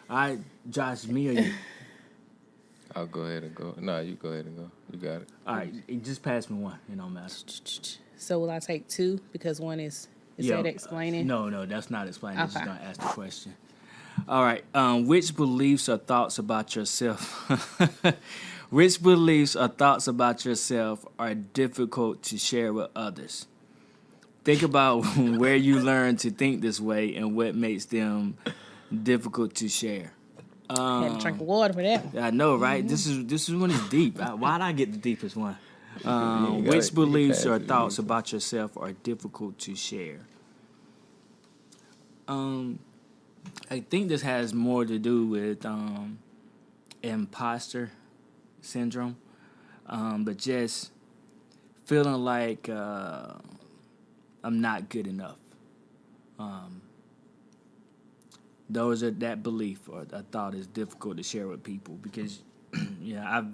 All right, Josh, me or you? I'll go ahead and go. No, you go ahead and go. You got it, All right, please. just pass me one. It don't matter. So will I take two because one is Yeah. that explaining? No, that's not explaining. It's just Okay. gonna ask the question. All right. Which beliefs or thoughts about yourself? Which beliefs or thoughts about yourself are difficult to share with others? Think about where you learned to think this way and what makes them difficult to share. Had to drink water for that one. I know, right? This is one is deep. Why'd I get the deepest one? You ain't got Which it. You can beliefs pass or it if you thoughts need to. about yourself are difficult to share? Um, I think this has more to do with imposter syndrome, but just feeling like I'm not good enough. Um, those are that belief or a thought is difficult to share with people because yeah, I've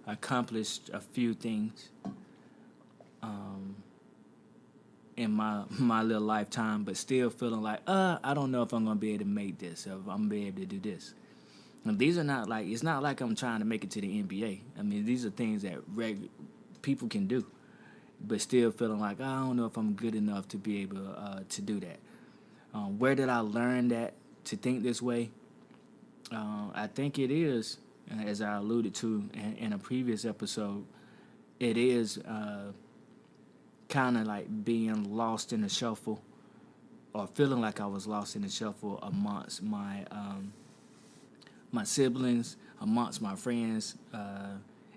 accomplished a few things um, in my little lifetime, but still feeling like I don't know if I'm gonna be able to make this or if I'm gonna be able to do this. And these are not like it's not like I'm trying to make it to the NBA. I mean, these are things that people can do, but still feeling like I don't know if I'm good enough to be able to do that. Where did I learn that to think this way? I think it is, as I alluded to in a previous episode, it is kind of like being lost in the shuffle or feeling like I was lost in the shuffle amongst my siblings, amongst my friends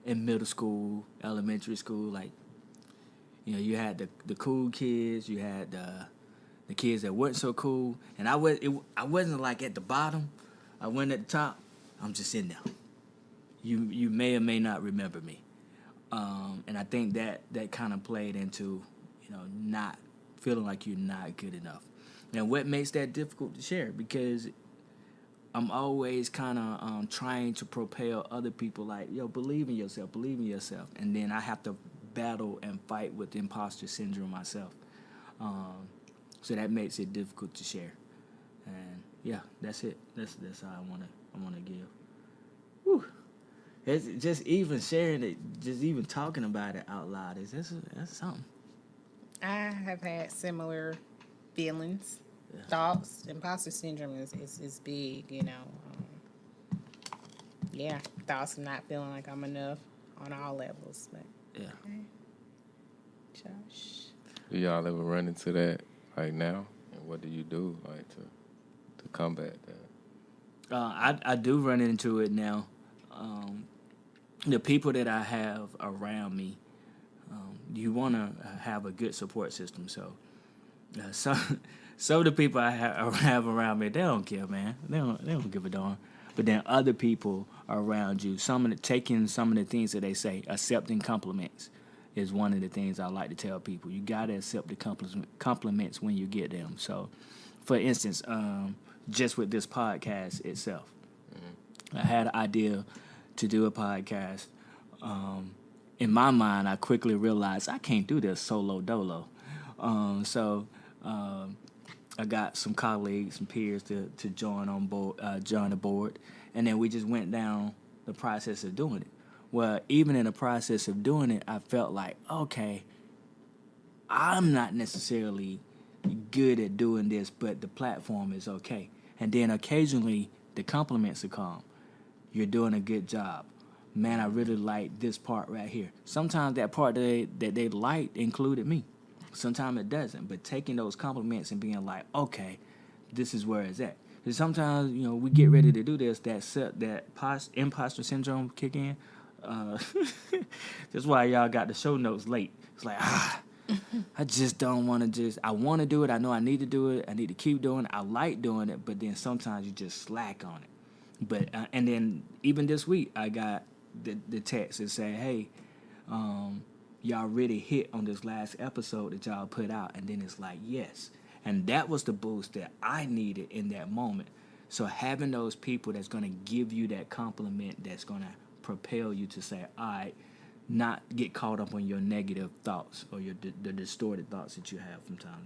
in middle school, elementary school. Like, you had the cool kids, you had the kids that weren't so cool, and I wasn't like at the bottom. I wasn't at the top. I'm just in there. You may or may not remember me, and I think that kind of played into not feeling like you're not good enough. And what makes that difficult to share because I'm always kind of trying to propel other people like, yo, believe in yourself, believe in yourself. And then I have to battle and fight with imposter syndrome myself. So that makes it difficult to share. And yeah, that's it. That's how I wanna give. Whew. It's just even sharing it, just even talking about it out loud that's something. I have had similar feelings, thoughts. Imposter syndrome is big, you know. Yeah, thoughts of not feeling like I'm enough on all levels. But Yeah. okay, Josh. Do y'all ever run into that like now? And what do you do like to combat that? I do run into it now. Um, the people that I have around me, you want to have a good support system. So, some of the people I have around me, they don't care, man. They don't give a darn. But then other people around you, taking some of the things that they say, accepting compliments is one of the things I like to tell people. You gotta accept the compliments when you get them. So, for instance, just with this podcast itself, I had an idea to do a podcast. Um, in my mind, I quickly realized I can't do this solo dolo. So I got some colleagues and peers to join on board, join the board, and then we just went down the process of doing it. Well, even in the process of doing it, I felt like, okay, I'm not necessarily good at doing this, but the platform is okay. And then occasionally the compliments will come. You're doing a good job. Man, I really like this part right here. Sometimes that part that they liked included me. Sometimes it doesn't. But taking those compliments and being like, okay, this is where it's at. Because sometimes, we get ready to do this, imposter syndrome kick in. Uh, that's why y'all got the show notes late. It's like, I just don't want to I want to do it. I know I need to do it. I need to keep doing it. I like doing it, but then sometimes you just slack on it. But and then even this week, I got the text that said, "Hey, y'all really hit on this last episode that y'all put out." And then it's like, yes, and that was the boost that I needed in that moment. So having those people that's gonna give you that compliment, that's gonna propel you to say, "All right," not get caught up on your negative thoughts or the distorted thoughts that you have from time to time.